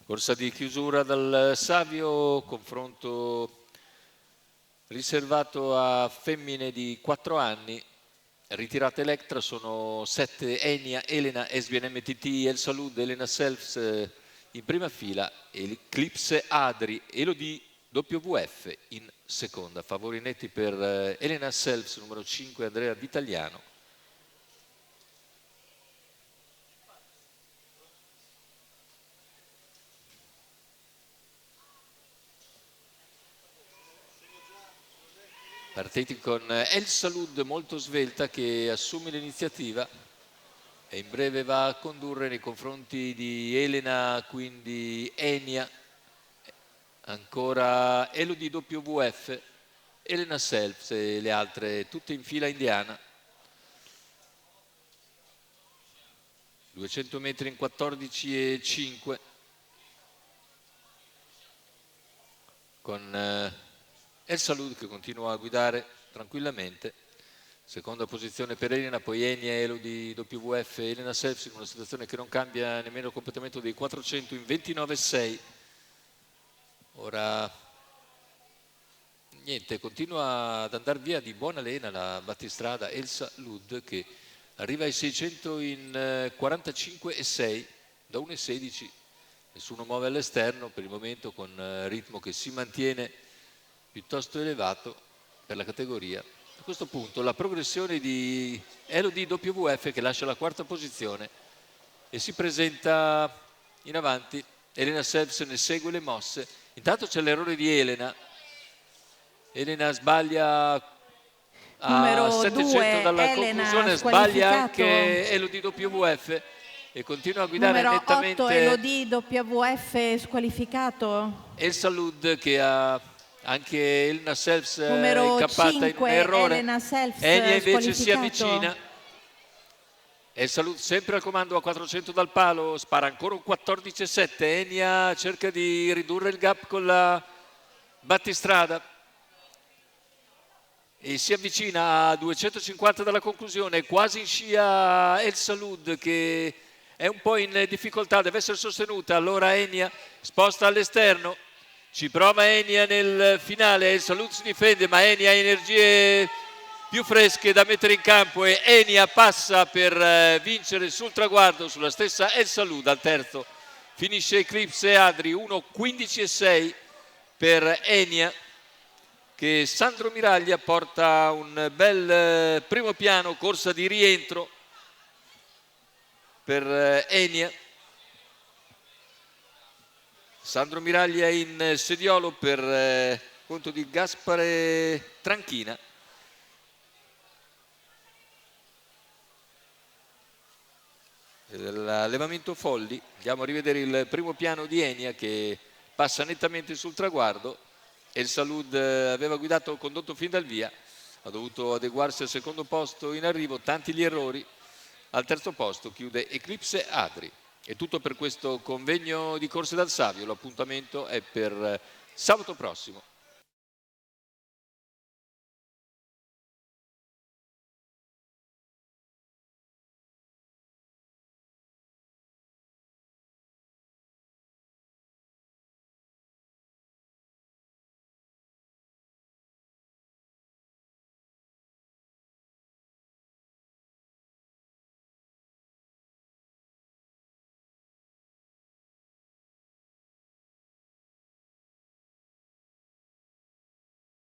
Corsa di chiusura dal Savio, confronto riservato a femmine di 4 anni. Ritirata Electra sono 7 Enia, Elena, Esbien MTT, El Salud, Elena Selfs in prima fila e l'Eclipse Adri, Elodie WWF in seconda. Favori netti per Elena Selfs, numero 5, Andrea Vitaliano. Partiti con El Salud molto svelta che assume l'iniziativa e in breve va a condurre nei confronti di Elena, quindi Enia, ancora Elodie WWF, Elena Selfs e le altre tutte in fila indiana. 200 metri in 14,5 con El Salud che continua a guidare tranquillamente. Seconda posizione per Elena, poi Enia, Elodie WWF, Elena Selfs in una situazione che non cambia nemmeno il completamento dei 400 in 29,6. Ora niente, continua ad andare via di buona lena la battistrada El Salud che arriva ai 600 in 45,6 da 1,16. Nessuno muove all'esterno per il momento, con ritmo che si mantiene piuttosto elevato per la categoria. A questo punto la progressione di Elodie WWF che lascia la quarta posizione e si presenta in avanti. Elena Selfs ne segue le mosse. Intanto c'è l'errore di Elena. Elena sbaglia a 700 dalla conclusione, sbaglia anche Elodie WWF e continua a guidare numero nettamente 8 Elodie WWF squalificato. El Salud che ha anche Elena Selfs numero incappata 5, in un errore. Elena Selfs Enia invece si avvicina. El Salud sempre al comando a 400 dal palo, spara ancora un 14,7. Enia cerca di ridurre il gap con la battistrada e si avvicina a 250 dalla conclusione, quasi in scia El Salud che è un po' in difficoltà, deve essere sostenuta. Allora Enia sposta all'esterno, ci prova Enia nel finale. El Salud si difende ma Enia ha energie più fresche da mettere in campo e Enia passa per vincere sul traguardo sulla stessa El Salud. Al terzo finisce Eclipse Adri, 1,15,6 per Enia, che Sandro Miraglia porta un bel primo piano, corsa di rientro per Enia. Sandro Miraglia in sediolo per conto di Gaspare Tranchina. L'allevamento Folli, andiamo a rivedere il primo piano di Enia che passa nettamente sul traguardo. El Salud aveva guidato, condotto fin dal via, ha dovuto adeguarsi al secondo posto in arrivo, tanti gli errori. Al terzo posto chiude Eclipse Adri. È tutto per questo convegno di corse dal Savio, l'appuntamento è per sabato prossimo.